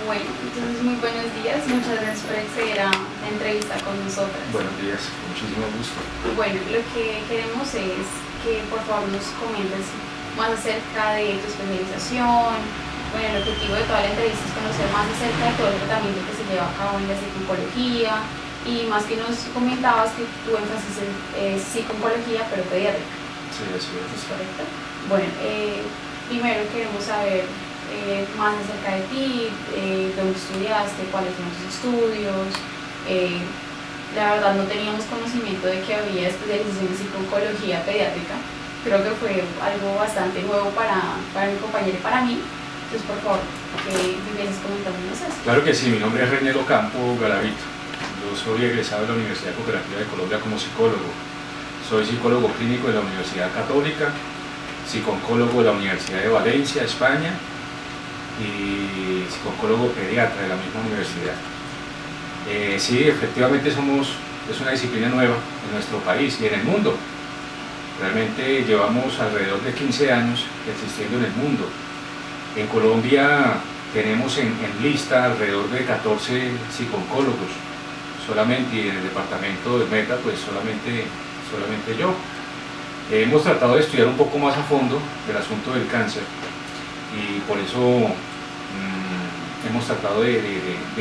Bueno, entonces muy buenos días, muchas gracias por acceder a la entrevista con nosotras. Buenos días, con muchísimo gusto. Bueno, lo que queremos es que por favor nos comentes más acerca de tu especialización. Bueno, el objetivo de toda la entrevista es conocer más acerca de todo el tratamiento que se lleva a cabo en la psiconcología y más que nos comentabas que tu énfasis es psiconcología pero pediátrica. Sí, así ¿Es es. correcto? Bueno, primero queremos saber más acerca de ti, dónde estudiaste, cuáles son tus estudios. La verdad no teníamos conocimiento de que había especialización en psicología pediátrica. Creo que fue algo bastante nuevo para mi compañero y para mí. Entonces, por favor, que empieces comentándonos eso. Claro que sí, mi nombre es René Ocampo Garavito. Yo soy egresado de la Universidad Cooperativa de Colombia como psicólogo. Soy psicólogo clínico de la Universidad Católica, psicooncólogo de la Universidad de Valencia, España, y psicólogo pediatra de la misma universidad. Sí, efectivamente es una disciplina nueva en nuestro país y en el mundo. Realmente llevamos alrededor de 15 años existiendo en el mundo. En Colombia tenemos en lista alrededor de 14 psicooncólogos solamente, y en el departamento de Meta pues solamente yo. Hemos tratado de estudiar un poco más a fondo el asunto del cáncer y por eso hemos tratado de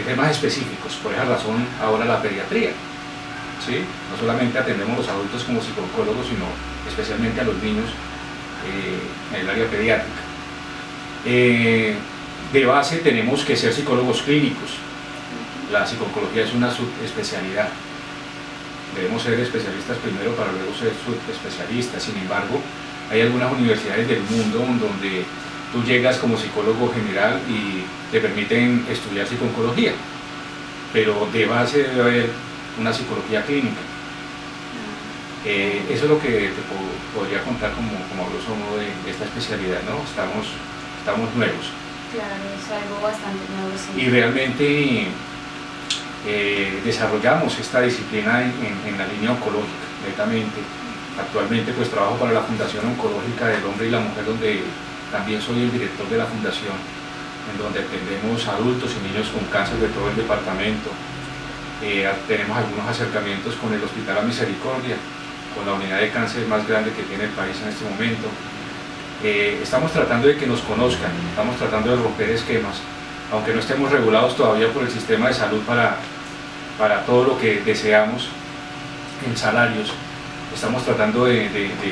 ser más específicos. Por esa razón ahora la pediatría, ¿sí? No solamente atendemos a los adultos como psicólogos, sino especialmente a los niños en el área pediátrica. De base tenemos que ser psicólogos clínicos. La psicología es una subespecialidad. Debemos ser especialistas primero para luego ser subespecialistas. Sin embargo, hay algunas universidades del mundo donde tú llegas como psicólogo general y te permiten estudiar psicología, pero de base debe haber una psicología clínica. Eso es lo que te podría contar como a grosso modo de esta especialidad, ¿no? Estamos nuevos. Claro, es algo bastante nuevo. Sí. Y realmente desarrollamos esta disciplina en la línea oncológica, netamente. Actualmente pues trabajo para la Fundación Oncológica del Hombre y la Mujer, donde también soy el director de la fundación, en donde atendemos a adultos y niños con cáncer de todo el departamento. Tenemos algunos acercamientos con el Hospital La Misericordia, con la unidad de cáncer más grande que tiene el país en este momento. Estamos tratando de que nos conozcan, estamos tratando de romper esquemas, aunque no estemos regulados todavía por el sistema de salud para todo lo que deseamos en salarios. Estamos tratando de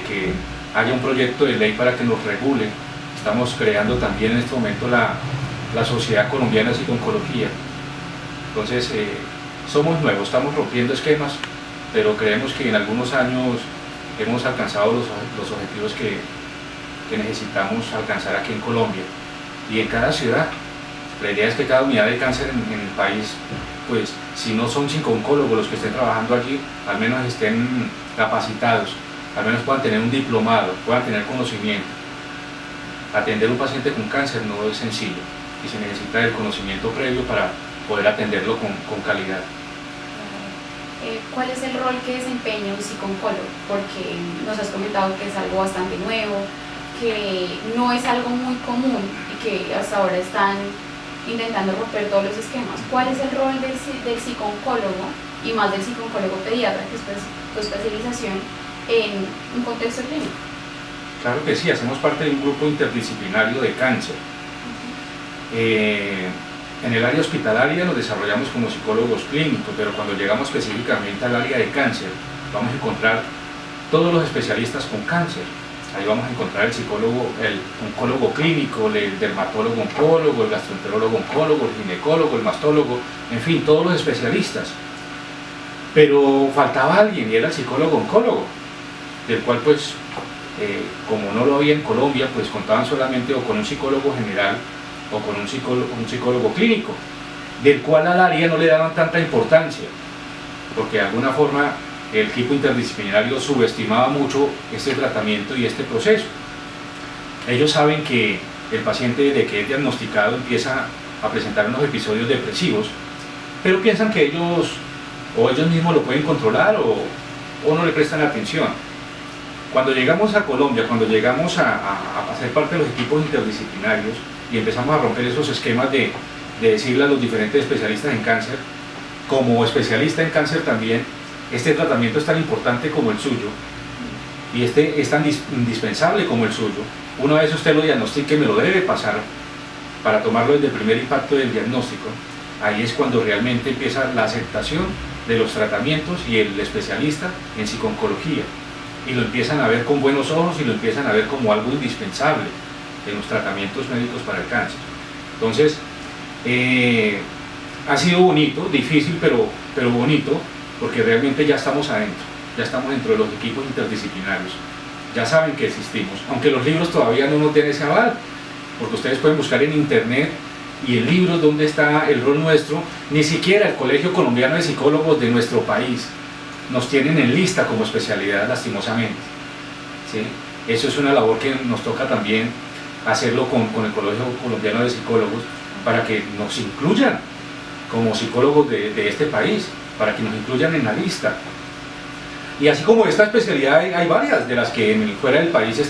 que haya un proyecto de ley para que nos regule. Estamos creando también en este momento la Sociedad Colombiana de Psiconcología. Entonces, somos nuevos, estamos rompiendo esquemas, pero creemos que en algunos años hemos alcanzado los objetivos que necesitamos alcanzar aquí en Colombia y en cada ciudad. La idea es que cada unidad de cáncer en el país, pues si no son psicooncólogos los que estén trabajando allí, al menos estén capacitados, al menos puedan tener un diplomado, puedan tener conocimiento. Atender a un paciente con cáncer no es sencillo y se necesita el conocimiento previo para poder atenderlo con calidad. ¿Cuál es el rol que desempeña un psicooncólogo? Porque nos has comentado que es algo bastante nuevo, que no es algo muy común y que hasta ahora están intentando romper todos los esquemas. ¿Cuál es el rol del psicooncólogo y más del psicooncólogo pediatra, que es tu especialización, en un contexto clínico? Claro que sí, hacemos parte de un grupo interdisciplinario de cáncer. En el área hospitalaria nos desarrollamos como psicólogos clínicos, pero cuando llegamos específicamente al área de cáncer, vamos a encontrar todos los especialistas con cáncer. Ahí vamos a encontrar el psicólogo, el oncólogo clínico, el dermatólogo oncólogo, el gastroenterólogo oncólogo, el ginecólogo, el mastólogo, en fin, todos los especialistas. Pero faltaba alguien y era el psicólogo oncólogo, del cual pues, como no lo había en Colombia, pues contaban solamente o con un psicólogo general o con un psicólogo clínico, del cual al área no le daban tanta importancia, porque de alguna forma el equipo interdisciplinario subestimaba mucho este tratamiento y este proceso. Ellos saben que el paciente desde que es diagnosticado empieza a presentar unos episodios depresivos, pero piensan que ellos mismos lo pueden controlar o no le prestan atención. Cuando llegamos a Colombia, cuando llegamos a ser parte de los equipos interdisciplinarios y empezamos a romper esos esquemas de de decirle a los diferentes especialistas en cáncer, como especialista en cáncer también, este tratamiento es tan importante como el suyo, y este es tan indispensable como el suyo. Una vez usted lo diagnostique, me lo debe pasar para tomarlo desde el primer impacto del diagnóstico. Ahí es cuando realmente empieza la aceptación de los tratamientos y el especialista en psico-oncología, y lo empiezan a ver con buenos ojos y lo empiezan a ver como algo indispensable en los tratamientos médicos para el cáncer. Entonces, ha sido bonito, difícil, pero bonito, porque realmente ya estamos adentro, ya estamos dentro de los equipos interdisciplinarios, ya saben que existimos, aunque los libros todavía no nos tienen ese aval, porque ustedes pueden buscar en internet y el libro donde está el rol nuestro, ni siquiera el Colegio Colombiano de Psicólogos de nuestro país nos tienen en lista como especialidad, lastimosamente, ¿sí? Eso es una labor que nos toca también hacerlo con el Colegio Colombiano de Psicólogos, para que nos incluyan como psicólogos de este país, para que nos incluyan en la lista. Y así como esta especialidad hay varias de las que fuera del país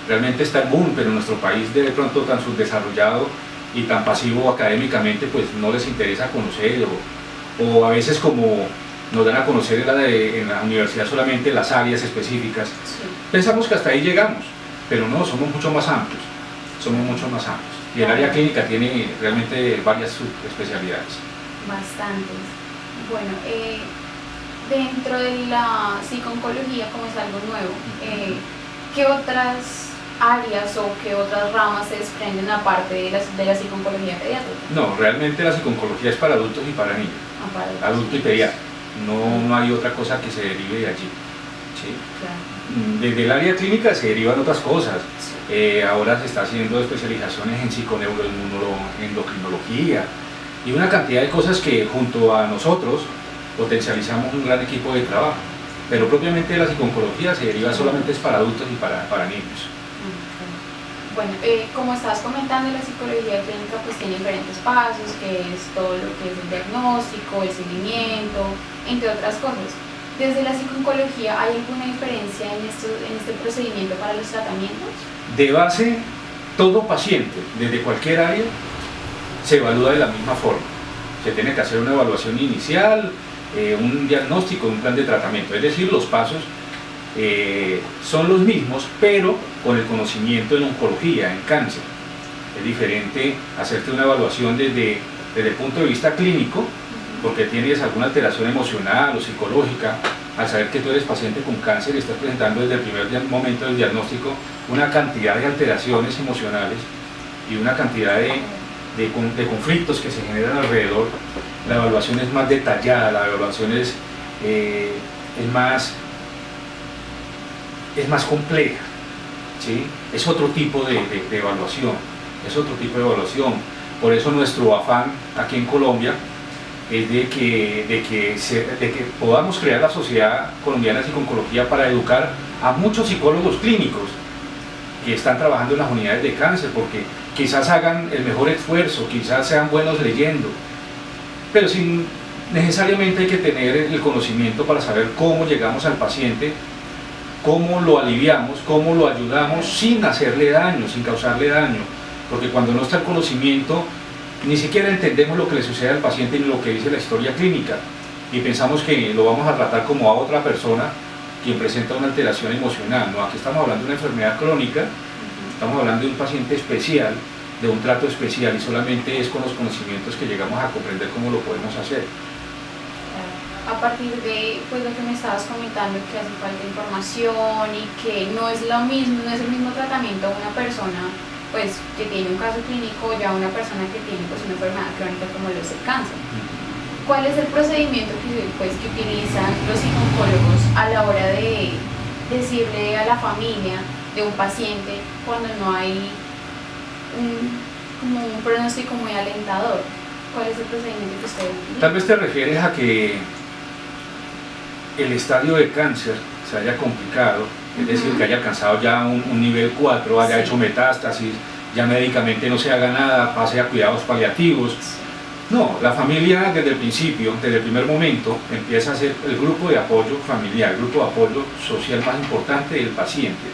realmente está el boom, pero en nuestro país de pronto tan subdesarrollado y tan pasivo académicamente, pues no les interesa conocer, o a veces como nos dan a conocer en la universidad solamente las áreas específicas, sí. Pensamos que hasta ahí llegamos, pero no, somos mucho más amplios, y el área clínica tiene realmente varias subespecialidades. Bastantes. Bueno, dentro de la psico-oncología, como es algo nuevo, ¿qué otras áreas o qué otras ramas se desprenden aparte de la psico-oncología pediátrica? No, realmente la psico-oncología es para adultos y para niños, adulto y pediatra, no hay otra cosa que se derive de allí, ¿sí? Claro. Desde el área clínica se derivan otras cosas, sí. Ahora se está haciendo especializaciones en psiconeuroendocrinología y una cantidad de cosas que junto a nosotros potencializamos un gran equipo de trabajo, pero propiamente la psico-oncología se deriva solamente es para adultos y para niños. Bueno, como estabas comentando, la psicología clínica pues tiene diferentes pasos, que es todo lo que es el diagnóstico, el seguimiento, entre otras cosas. Desde la psico-oncología, ¿hay alguna diferencia en este procedimiento para los tratamientos? De base, todo paciente, desde cualquier área, se evalúa de la misma forma. Se tiene que hacer una evaluación inicial, un diagnóstico, un plan de tratamiento, es decir, los pasos son los mismos, pero con el conocimiento en oncología, en cáncer. Es diferente hacerte una evaluación desde el punto de vista clínico, porque tienes alguna alteración emocional o psicológica, al saber que tú eres paciente con cáncer y estás presentando desde el primer momento del diagnóstico una cantidad de alteraciones emocionales y una cantidad de conflictos que se generan alrededor. La evaluación es más detallada, la evaluación es más compleja, ¿sí? Es otro tipo de evaluación, Por eso nuestro afán aquí en Colombia es de que podamos crear la Sociedad Colombiana de Psico-Oncología para educar a muchos psicólogos clínicos que están trabajando en las unidades de cáncer, porque quizás hagan el mejor esfuerzo, quizás sean buenos leyendo, pero sin necesariamente hay que tener el conocimiento para saber cómo llegamos al paciente, cómo lo aliviamos, cómo lo ayudamos sin hacerle daño, sin causarle daño, porque cuando no está el conocimiento ni siquiera entendemos lo que le sucede al paciente ni lo que dice la historia clínica, y pensamos que lo vamos a tratar como a otra persona quien presenta una alteración emocional. No, aquí estamos hablando de una enfermedad crónica, estamos hablando de un paciente especial, de un trato especial, y solamente es con los conocimientos que llegamos a comprender cómo lo podemos hacer. A partir de pues, lo que me estabas comentando, que hace falta información y que no es lo mismo, no es el mismo tratamiento a una persona pues, que tiene un caso clínico ya a una persona que tiene pues, una enfermedad crónica como lo es el cáncer. ¿Cuál es el procedimiento que utilizan los psicólogos a la hora de decirle a la familia de un paciente cuando no hay como un pronóstico muy alentador? ¿Cuál es el procedimiento que ustedes utilizan? Tal vez te refieres a que el estadio de cáncer se haya complicado, es decir, que haya alcanzado ya un nivel 4, haya hecho metástasis, ya médicamente no se haga nada, pase a cuidados paliativos. No, la familia desde el principio, desde el primer momento, empieza a ser el grupo de apoyo familiar, el grupo de apoyo social más importante del paciente.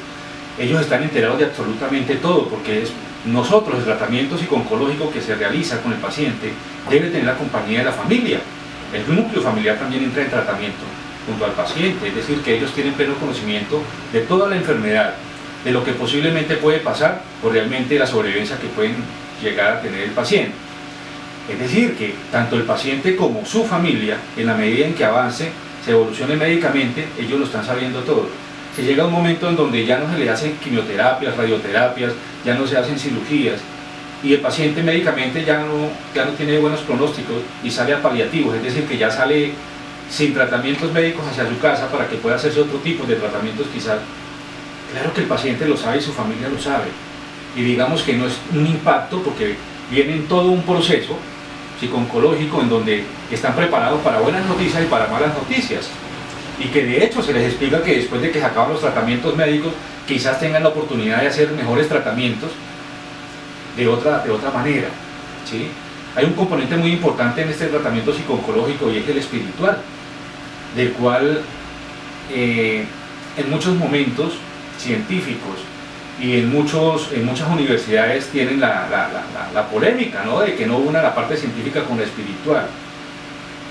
Ellos están enterados de absolutamente todo, porque nosotros el tratamiento psico-oncológico que se realiza con el paciente debe tener la compañía de la familia. El núcleo familiar también entra en tratamiento junto al paciente, es decir, que ellos tienen pleno conocimiento de toda la enfermedad, de lo que posiblemente puede pasar o realmente la sobrevivencia que pueden llegar a tener el paciente. Es decir, que tanto el paciente como su familia, en la medida en que avance, se evolucione médicamente, ellos lo están sabiendo todo. Si llega un momento en donde ya no se le hacen quimioterapias, radioterapias, ya no se hacen cirugías, y el paciente médicamente ya no tiene buenos pronósticos y sale a paliativos, es decir, que ya sale sin tratamientos médicos hacia su casa para que pueda hacerse otro tipo de tratamientos quizás. Claro que el paciente lo sabe y su familia lo sabe. Y digamos que no es un impacto porque viene en todo un proceso psico-oncológico en donde están preparados para buenas noticias y para malas noticias. Y que de hecho se les explica que después de que se acaban los tratamientos médicos, quizás tengan la oportunidad de hacer mejores tratamientos de otra manera, ¿sí? Hay un componente muy importante en este tratamiento psico-oncológico y es el espiritual, del cual en muchos momentos científicos y en muchas universidades tienen la polémica, ¿no?, de que no una la parte científica con la espiritual.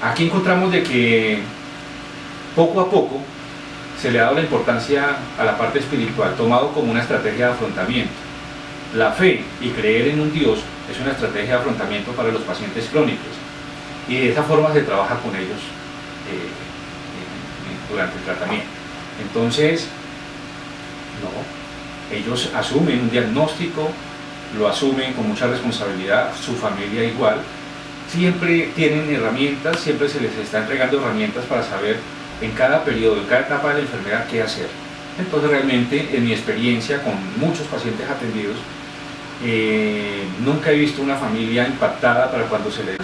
Aquí encontramos de que poco a poco se le ha dado la importancia a la parte espiritual, tomado como una estrategia de afrontamiento. La fe y creer en un Dios es una estrategia de afrontamiento para los pacientes crónicos y de esa forma se trabaja con ellos durante el tratamiento. Entonces, no, ellos asumen un diagnóstico, lo asumen con mucha responsabilidad, su familia igual, siempre tienen herramientas, siempre se les está entregando herramientas para saber en cada periodo, en cada etapa de la enfermedad qué hacer. Entonces realmente en mi experiencia con muchos pacientes atendidos, nunca he visto una familia impactada para cuando se les...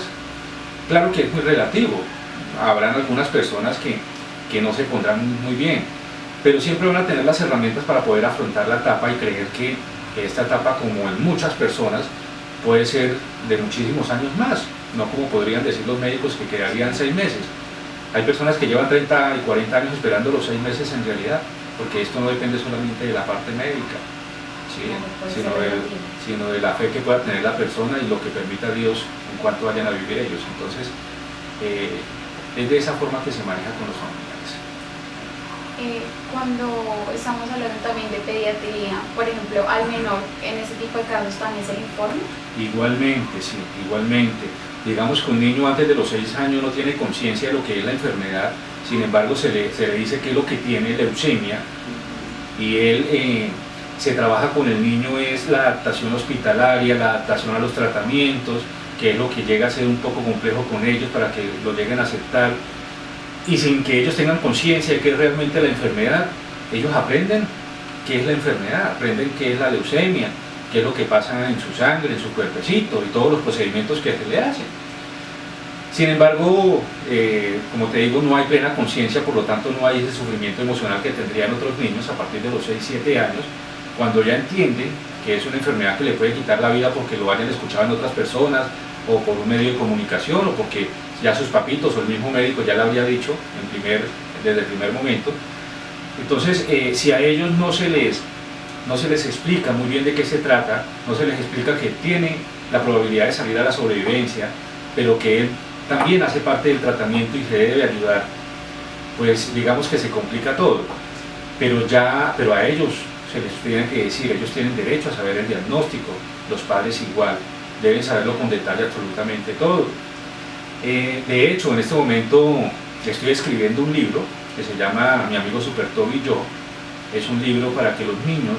Claro que es muy relativo, habrán algunas personas que no se pondrán muy bien, pero siempre van a tener las herramientas para poder afrontar la etapa y creer que esta etapa, como en muchas personas, puede ser de muchísimos años más, no como podrían decir los médicos que quedarían 6 meses. Hay personas que llevan 30 y 40 años esperando los 6 meses en realidad, porque esto no depende solamente de la parte médica, ¿sí? sino de la fe que pueda tener la persona y lo que permita Dios en cuanto vayan a vivir ellos. Entonces, es de esa forma que se maneja con los familiares. Cuando estamos hablando también de pediatría, por ejemplo, al menor, en ese tipo de casos también se le informa. Igualmente, sí, igualmente. Digamos que un niño antes de los 6 años no tiene conciencia de lo que es la enfermedad, sin embargo se le dice qué es lo que tiene leucemia, y él se trabaja con el niño, es la adaptación hospitalaria, la adaptación a los tratamientos, que es lo que llega a ser un poco complejo con ellos para que lo lleguen a aceptar, y sin que ellos tengan conciencia de qué es realmente la enfermedad, ellos aprenden qué es la enfermedad, aprenden qué es la leucemia, qué es lo que pasa en su sangre, en su cuerpecito y todos los procedimientos que se le hacen. Sin embargo, como te digo, no hay plena conciencia, por lo tanto no hay ese sufrimiento emocional que tendrían otros niños a partir de los 6-7 años, cuando ya entienden que es una enfermedad que le puede quitar la vida porque lo hayan escuchado en otras personas o por un medio de comunicación o porque ya sus papitos o el mismo médico ya le habría dicho desde el primer momento. Entonces, si a ellos no se les explica muy bien de qué se trata, no se les explica que tiene la probabilidad de salir a la sobrevivencia, pero que él también hace parte del tratamiento y se debe ayudar, pues digamos que se complica todo. Pero a ellos se les tiene que decir, ellos tienen derecho a saber el diagnóstico, los padres igual, deben saberlo con detalle absolutamente todo. De hecho, en este momento estoy escribiendo un libro que se llama Mi amigo Super Toby y yo. Es un libro para que los niños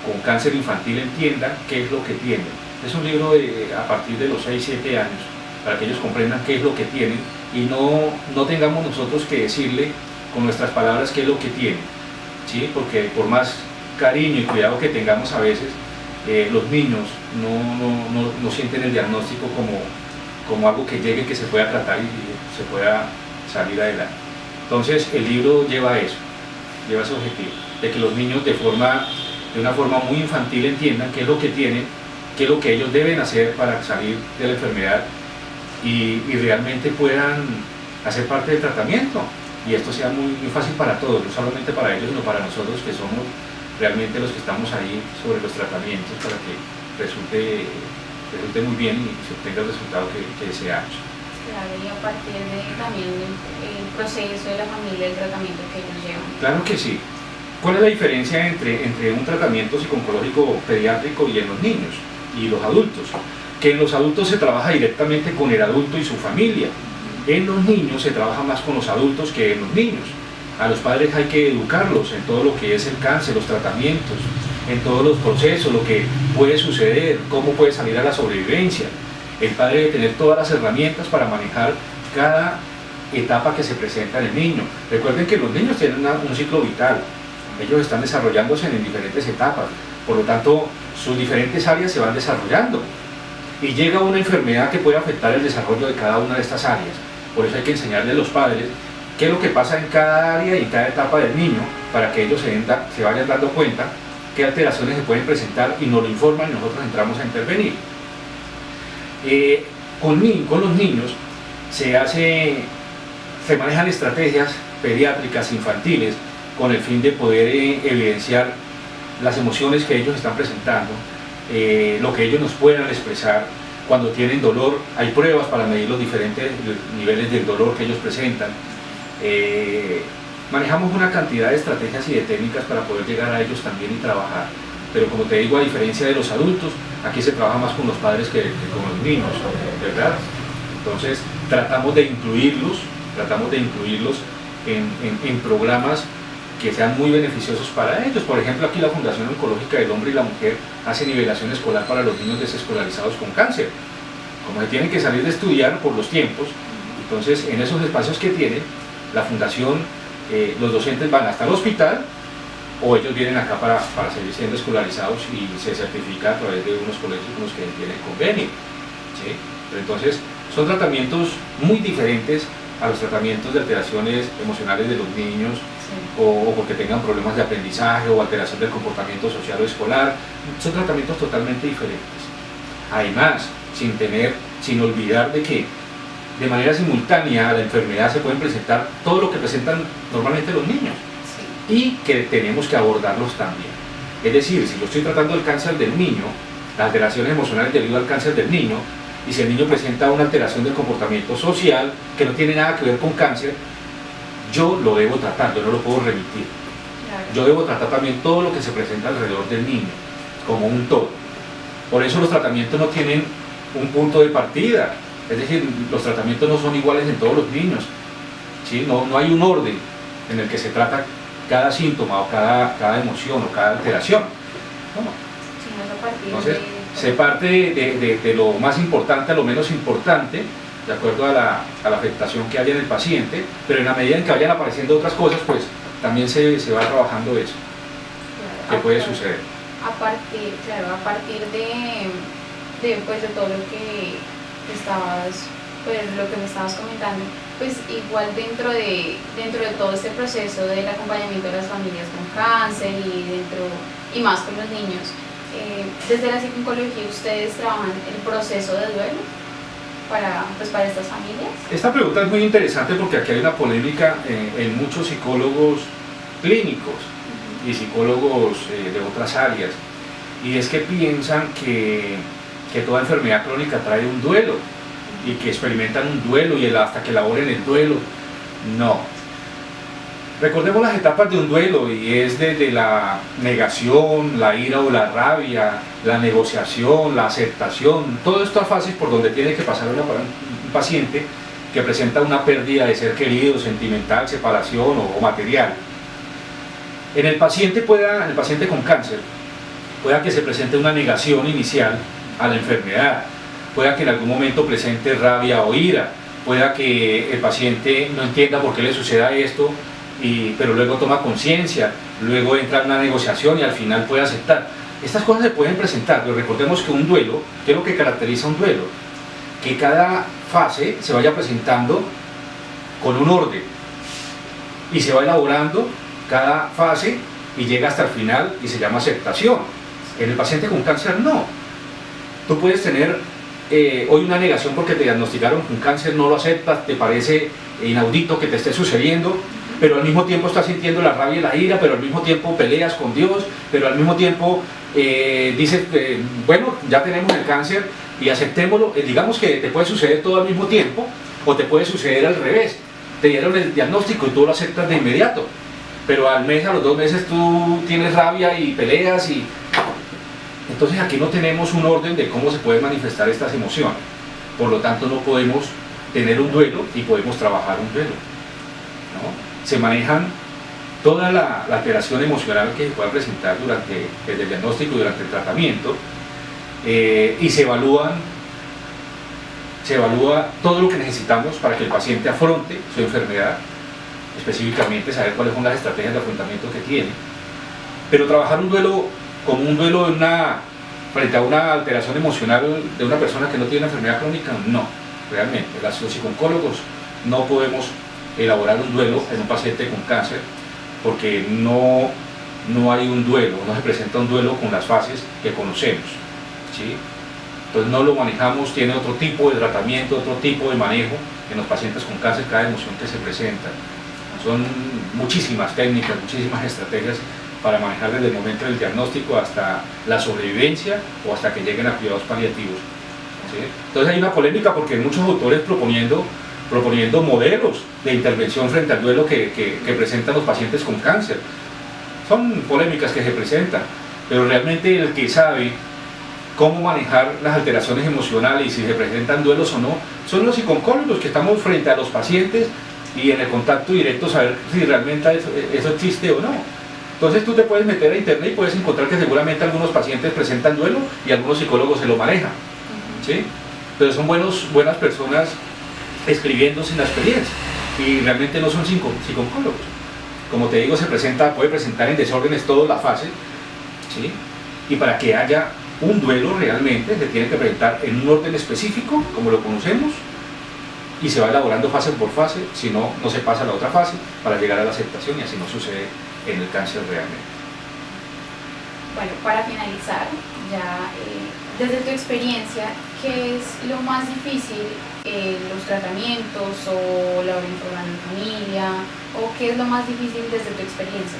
con cáncer infantil entiendan qué es lo que tienen. Es un libro a partir de los 6-7 años, para que ellos comprendan qué es lo que tienen y no tengamos nosotros que decirle con nuestras palabras qué es lo que tienen, ¿sí? Porque por más cariño y cuidado que tengamos a veces, los niños no sienten el diagnóstico como algo que llegue, que se pueda tratar y se pueda salir adelante. Entonces el libro lleva eso, lleva ese objetivo, de que los niños de una forma muy infantil entiendan qué es lo que tienen, qué es lo que ellos deben hacer para salir de la enfermedad y realmente puedan hacer parte del tratamiento, y esto sea muy fácil para todos, no solamente para ellos, sino para nosotros que somos realmente los que estamos ahí sobre los tratamientos, para que resulte muy bien y se obtenga el resultado que deseamos. Claro, y a partir de también el proceso de la familia, el tratamiento que ellos llevan. Claro que sí. ¿Cuál es la diferencia entre un tratamiento psico-oncológico pediátrico y en los niños y los adultos? Que en los adultos se trabaja directamente con el adulto y su familia. En los niños se trabaja más con los adultos que en los niños. A los padres hay que educarlos en todo lo que es el cáncer, los tratamientos, en todos los procesos, lo que puede suceder, cómo puede salir a la sobrevivencia. El padre debe tener todas las herramientas para manejar cada etapa que se presenta en el niño. Recuerden que los niños tienen un ciclo vital. Ellos están desarrollándose en diferentes etapas. Por lo tanto, sus diferentes áreas se van desarrollando. Y llega una enfermedad que puede afectar el desarrollo de cada una de estas áreas. Por eso hay que enseñarle a los padres qué es lo que pasa en cada área y en cada etapa del niño, para que ellos se vayan dando cuenta qué alteraciones se pueden presentar y nos lo informan y nosotros entramos a intervenir. Con los niños se manejan estrategias pediátricas infantiles con el fin de poder evidenciar las emociones que ellos están presentando, lo que ellos nos puedan expresar. Cuando tienen dolor, hay pruebas para medir los diferentes niveles del dolor que ellos presentan. Manejamos una cantidad de estrategias y de técnicas para poder llegar a ellos también y trabajar. Pero como te digo, a diferencia de los adultos, aquí se trabaja más con los padres que con los niños, ¿verdad? Entonces tratamos de incluirlos en programas que sean muy beneficiosos para ellos. Por ejemplo, aquí la Fundación Oncológica del Hombre y la Mujer hace nivelación escolar para los niños desescolarizados con cáncer. Como se tienen que salir de estudiar por los tiempos, entonces en esos espacios que tienen, la Fundación, los docentes van hasta el hospital o ellos vienen acá para seguir siendo escolarizados y se certifica a través de unos colegios con los que tienen convenio, ¿sí? Pero entonces son tratamientos muy diferentes a los tratamientos de alteraciones emocionales de los niños, sí, o porque tengan problemas de aprendizaje o alteración del comportamiento social o escolar. Son tratamientos totalmente diferentes. Además, sin olvidar de que de manera simultánea a la enfermedad se pueden presentar todo lo que presentan normalmente los niños, sí, y que tenemos que abordarlos también. Es decir, si yo estoy tratando el cáncer del niño, las alteraciones emocionales debido al cáncer del niño, y si el niño presenta una alteración del comportamiento social que no tiene nada que ver con cáncer, yo lo debo tratar, yo no lo puedo remitir. Claro. Yo debo tratar también todo lo que se presenta alrededor del niño, como un todo. Por eso los tratamientos no tienen un punto de partida, es decir, los tratamientos no son iguales en todos los niños, ¿sí? No hay un orden en el que se trata cada síntoma o cada emoción o cada alteración. ¿No? Entonces, se parte de lo más importante a lo menos importante, de acuerdo a la afectación que haya en el paciente, pero en la medida en que vayan apareciendo otras cosas, pues también se va trabajando eso, claro, que puede suceder. A partir de todo lo que estabas, pues lo que me estabas comentando, pues igual dentro de todo este proceso del acompañamiento de las familias con cáncer y más con los niños, desde la psico-oncología, ¿ustedes trabajan el proceso de duelo para estas familias? Esta pregunta es muy interesante porque aquí hay una polémica en muchos psicólogos clínicos y psicólogos de otras áreas, y es que piensan que toda enfermedad crónica trae un duelo y que experimentan un duelo y hasta que elaboren el duelo. No. Recordemos las etapas de un duelo, y es desde la negación, la ira o la rabia, la negociación, la aceptación, todas estas fases por donde tiene que pasar un paciente que presenta una pérdida de ser querido, sentimental, separación o material. En el paciente con cáncer, pueda que se presente una negación inicial a la enfermedad, pueda que en algún momento presente rabia o ira, pueda que el paciente no entienda por qué le suceda esto, pero luego toma conciencia, luego entra en una negociación y al final puede aceptar. Estas cosas se pueden presentar, pero recordemos que un duelo, ¿qué es lo que caracteriza un duelo? Que cada fase se vaya presentando con un orden y se va elaborando cada fase y llega hasta el final y se llama aceptación. En el paciente con cáncer no. Tú puedes tener hoy una negación porque te diagnosticaron con cáncer, no lo aceptas, te parece inaudito que te esté sucediendo, pero al mismo tiempo estás sintiendo la rabia y la ira, pero al mismo tiempo peleas con Dios, pero al mismo tiempo dices, bueno, ya tenemos el cáncer y aceptémoslo. Digamos que te puede suceder todo al mismo tiempo o te puede suceder al revés. Te dieron el diagnóstico y tú lo aceptas de inmediato, pero al mes, a los 2 meses tú tienes rabia y peleas y... Entonces aquí no tenemos un orden de cómo se pueden manifestar estas emociones. Por lo tanto no podemos tener un duelo y podemos trabajar un duelo, ¿no? Se manejan toda la alteración emocional que se pueda presentar desde el diagnóstico y durante el tratamiento, y se evalúa todo lo que necesitamos para que el paciente afronte su enfermedad, específicamente saber cuáles son las estrategias de afrontamiento que tiene. Pero trabajar un duelo como un duelo frente a una alteración emocional de una persona que no tiene una enfermedad crónica, no, realmente. Los psicólogos no podemos elaborar un duelo en un paciente con cáncer, porque no hay un duelo, no se presenta un duelo con las fases que conocemos, ¿sí? Entonces no lo manejamos, tiene otro tipo de tratamiento, otro tipo de manejo en los pacientes con cáncer, cada emoción que se presenta. Son muchísimas técnicas, muchísimas estrategias para manejar desde el momento del diagnóstico hasta la sobrevivencia o hasta que lleguen a cuidados paliativos, ¿sí? Entonces hay una polémica porque hay muchos autores proponiendo modelos de intervención frente al duelo que presentan los pacientes con cáncer. Son polémicas que se presentan, pero realmente el que sabe cómo manejar las alteraciones emocionales y si se presentan duelos o no, son los psicólogos que estamos frente a los pacientes y en el contacto directo saber si realmente eso existe o no. Entonces tú te puedes meter a internet y puedes encontrar que seguramente algunos pacientes presentan duelo y algunos psicólogos se lo manejan, ¿sí? Pero son buenas personas escribiendo sin la experiencia y realmente no son psicólogos. Como te digo, puede presentar en desórdenes toda la fase, ¿sí? Y para que haya un duelo realmente se tiene que presentar en un orden específico, como lo conocemos, y se va elaborando fase por fase, si no, no se pasa a la otra fase para llegar a la aceptación, y así no sucede en el cáncer realmente. Bueno, para finalizar, ya desde tu experiencia, ¿qué es lo más difícil en los tratamientos o la orientación en familia? ¿O qué es lo más difícil desde tu experiencia?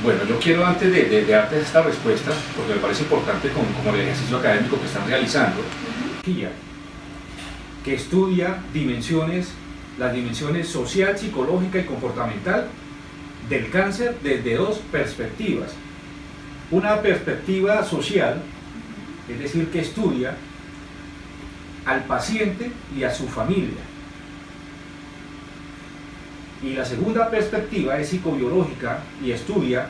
Bueno, yo quiero antes de darte esta respuesta, porque me parece importante como el ejercicio académico que están realizando, que estudia las dimensiones social, psicológica y comportamental del cáncer desde 2 perspectivas. Una perspectiva social, es decir, que estudia al paciente y a su familia. Y la segunda perspectiva es psicobiológica y estudia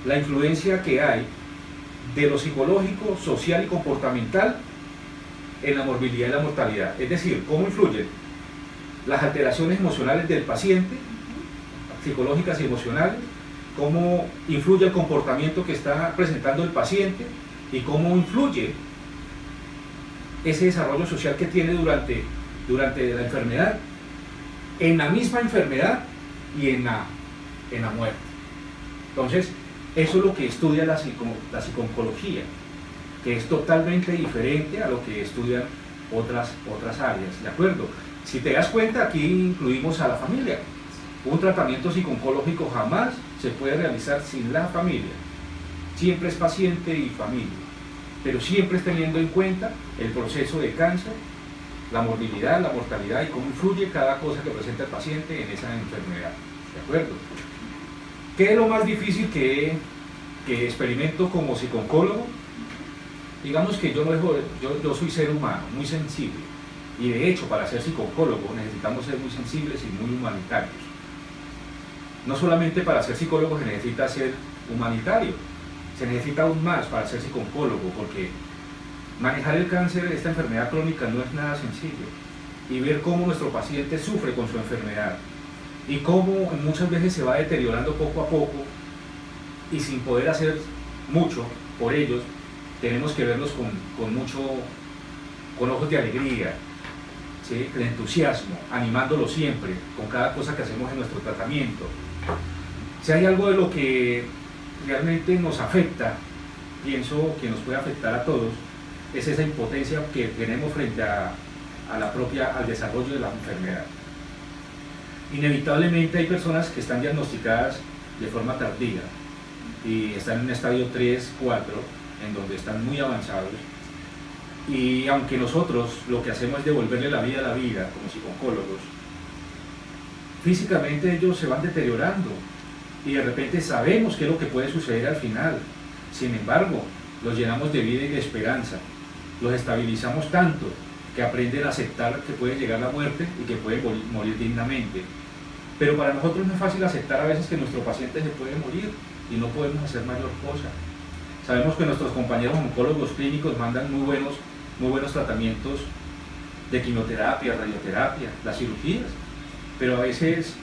la influencia que hay de lo psicológico, social y comportamental en la morbilidad y la mortalidad. Es decir, cómo influyen las alteraciones emocionales del paciente, psicológicas y emocionales, cómo influye el comportamiento que está presentando el paciente y cómo influye ese desarrollo social que tiene durante la enfermedad, en la misma enfermedad y en la muerte. Entonces, eso es lo que estudia la psiconcología, que es totalmente diferente a lo que estudian otras áreas, ¿de acuerdo? Si te das cuenta, aquí incluimos a la familia. Un tratamiento psiconcológico jamás se puede realizar sin la familia. Siempre es paciente y familia, pero siempre es teniendo en cuenta el proceso de cáncer, la morbilidad, la mortalidad y cómo influye cada cosa que presenta el paciente en esa enfermedad, ¿de acuerdo? ¿Qué es lo más difícil que experimento como psicólogo? Digamos que yo soy ser humano, muy sensible, y de hecho para ser psicólogo necesitamos ser muy sensibles y muy humanitarios. No solamente para ser psicólogo se necesita ser humanitario, se necesita aún más para ser psicólogo, porque manejar el cáncer, esta enfermedad crónica, no es nada sencillo, y ver cómo nuestro paciente sufre con su enfermedad y cómo muchas veces se va deteriorando poco a poco y sin poder hacer mucho por ellos, tenemos que verlos con ojos de alegría, ¿sí? De entusiasmo, animándolos siempre con cada cosa que hacemos en nuestro tratamiento. Si hay algo de lo que realmente nos afecta, pienso que nos puede afectar a todos, es esa impotencia que tenemos frente al desarrollo de la enfermedad. Inevitablemente hay personas que están diagnosticadas de forma tardía y están en un estadio 3, 4 en donde están muy avanzados, y aunque nosotros lo que hacemos es devolverle la vida a la vida como psicólogos, físicamente ellos se van deteriorando y de repente sabemos qué es lo que puede suceder al final. Sin embargo, los llenamos de vida y de esperanza, los estabilizamos tanto que aprenden a aceptar que puede llegar la muerte y que puede morir dignamente. Pero para nosotros no es fácil aceptar a veces que nuestro paciente se puede morir y no podemos hacer mayor cosa. Sabemos que nuestros compañeros oncólogos clínicos mandan muy buenos tratamientos de quimioterapia, radioterapia, las cirugías, pero a veces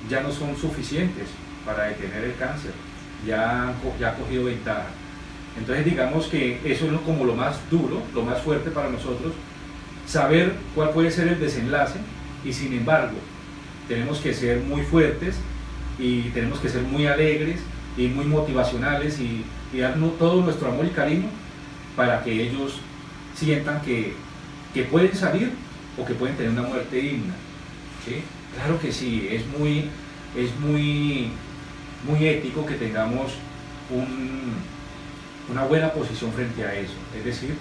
ya no son suficientes para detener el cáncer, ya ha cogido ventaja. Entonces digamos que eso es como lo más duro, lo más fuerte para nosotros, saber cuál puede ser el desenlace, y sin embargo tenemos que ser muy fuertes y tenemos que ser muy alegres y muy motivacionales y darnos todo nuestro amor y cariño para que ellos sientan que pueden salir o que pueden tener una muerte digna, ¿sí? Claro que sí, es muy ético que tengamos una buena posición frente a eso. Es decir,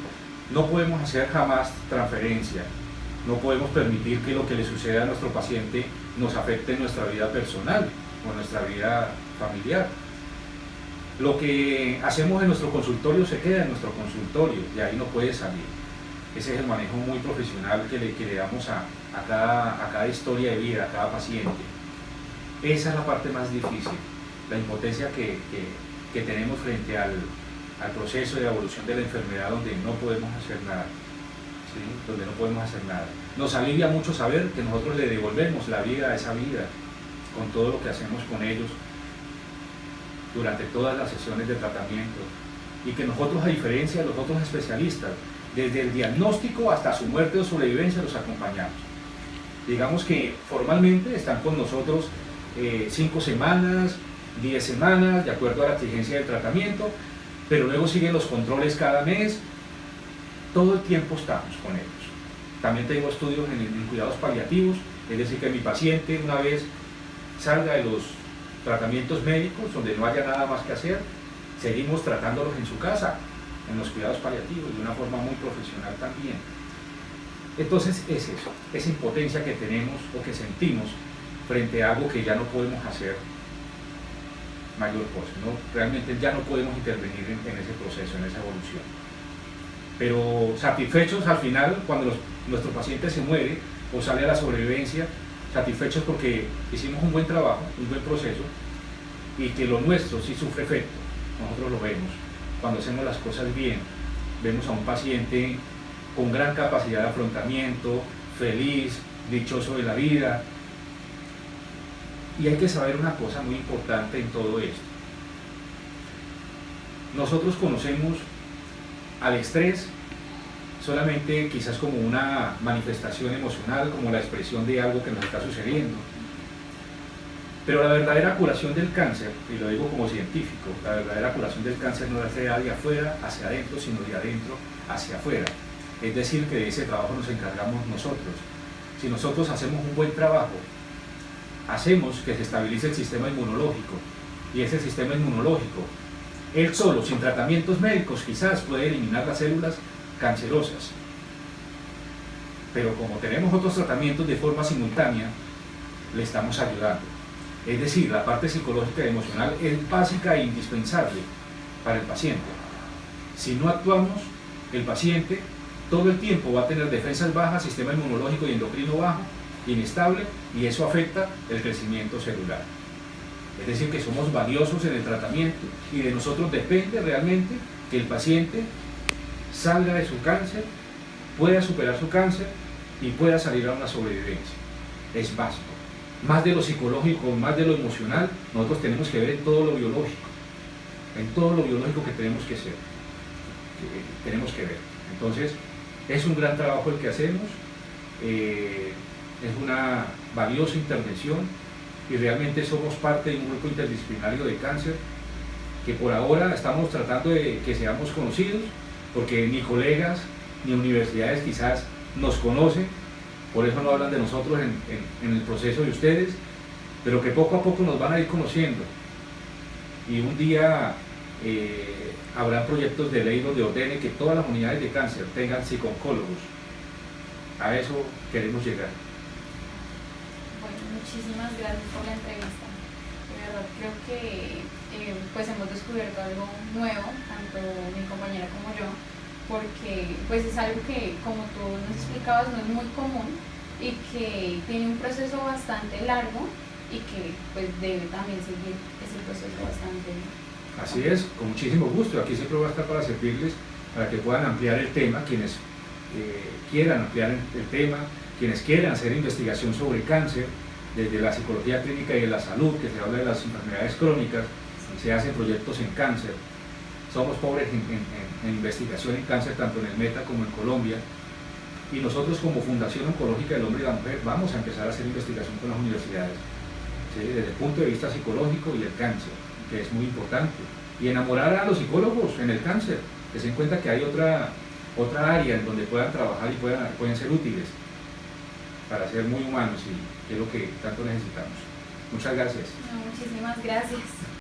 no podemos hacer jamás transferencia, no podemos permitir que lo que le suceda a nuestro paciente nos afecte en nuestra vida personal o nuestra vida familiar. Lo que hacemos en nuestro consultorio se queda en nuestro consultorio y ahí no puede salir. Ese es el manejo muy profesional que le damos a cada historia de vida, a cada paciente. Esa es la parte más difícil, la impotencia que tenemos frente al proceso de evolución de la enfermedad, donde no podemos hacer nada, ¿sí? Donde no podemos hacer nada. Nos alivia mucho saber que nosotros le devolvemos la vida a esa vida, con todo lo que hacemos con ellos durante todas las sesiones de tratamiento, y que nosotros, a diferencia de los otros especialistas, desde el diagnóstico hasta su muerte o sobrevivencia los acompañamos. Digamos que formalmente están con nosotros 5 semanas, 10 semanas, de acuerdo a la exigencia del tratamiento, pero luego siguen los controles cada mes. Todo el tiempo estamos con ellos. También tengo estudios en cuidados paliativos, es decir, que mi paciente, una vez salga de los tratamientos médicos, donde no haya nada más que hacer, seguimos tratándolos en su casa, en los cuidados paliativos, de una forma muy profesional también. Entonces es eso, esa impotencia que tenemos o que sentimos frente a algo que ya no podemos hacer mayor cosa, ¿no? Realmente ya no podemos intervenir en ese proceso, en esa evolución. Pero satisfechos al final, cuando nuestro paciente se muere o sale a la sobrevivencia, satisfechos porque hicimos un buen trabajo, un buen proceso, y que lo nuestro sí sufre efecto. Nosotros lo vemos. Cuando hacemos las cosas bien, vemos a un paciente con gran capacidad de afrontamiento, feliz, dichoso de la vida. Y hay que saber una cosa muy importante en todo esto. Nosotros conocemos al estrés solamente quizás como una manifestación emocional, como la expresión de algo que nos está sucediendo. Pero la verdadera curación del cáncer, y lo digo como científico, la verdadera curación del cáncer no es de afuera hacia adentro, sino de adentro hacia afuera. Es decir, que de ese trabajo nos encargamos nosotros. Si nosotros hacemos un buen trabajo, hacemos que se estabilice el sistema inmunológico, y ese sistema inmunológico, él solo, sin tratamientos médicos, quizás puede eliminar las células cancerosas. Pero como tenemos otros tratamientos de forma simultánea, le estamos ayudando. Es decir, la parte psicológica y emocional es básica e indispensable para el paciente. Si no actuamos, el paciente todo el tiempo va a tener defensas bajas, sistema inmunológico y endocrino bajo, inestable, y eso afecta el crecimiento celular. Es decir, que somos valiosos en el tratamiento y de nosotros depende realmente que el paciente salga de su cáncer, pueda superar su cáncer y pueda salir a una sobrevivencia. Es básico. Más de lo psicológico, más de lo emocional, nosotros tenemos que ver en todo lo biológico, que tenemos que ser, que tenemos que ver. Entonces, es un gran trabajo el que hacemos, es una valiosa intervención, y realmente somos parte de un grupo interdisciplinario de cáncer que por ahora estamos tratando de que seamos conocidos, porque ni colegas ni universidades quizás nos conocen, por eso no hablan de nosotros en el proceso de ustedes, pero que poco a poco nos van a ir conociendo, y un día habrá proyectos de ley donde ordene que todas las unidades de cáncer tengan psicooncólogos. A eso queremos llegar. Bueno, muchísimas gracias por la entrevista. De verdad, creo que pues hemos descubierto algo nuevo, tanto mi compañera como yo, porque pues es algo que, como tú nos explicabas, no es muy común y que tiene un proceso bastante largo y que pues debe también seguir ese proceso bastante. Así es, con muchísimo gusto. Aquí siempre voy a estar para servirles, para que puedan ampliar el tema, quienes quieran ampliar el tema, quienes quieran hacer investigación sobre cáncer, desde la psicología clínica y de la salud, que se habla de las enfermedades crónicas, se hacen proyectos en cáncer. Somos pobres en investigación en cáncer, tanto en el Meta como en Colombia, y nosotros como Fundación Oncológica del Hombre y la Mujer vamos a empezar a hacer investigación con las universidades, ¿sí? Desde el punto de vista psicológico y el cáncer, que es muy importante, y enamorar a los psicólogos en el cáncer, que se den cuenta que hay otra área en donde puedan trabajar y pueden ser útiles para ser muy humanos, y es lo que tanto necesitamos. Muchas gracias. No, muchísimas gracias.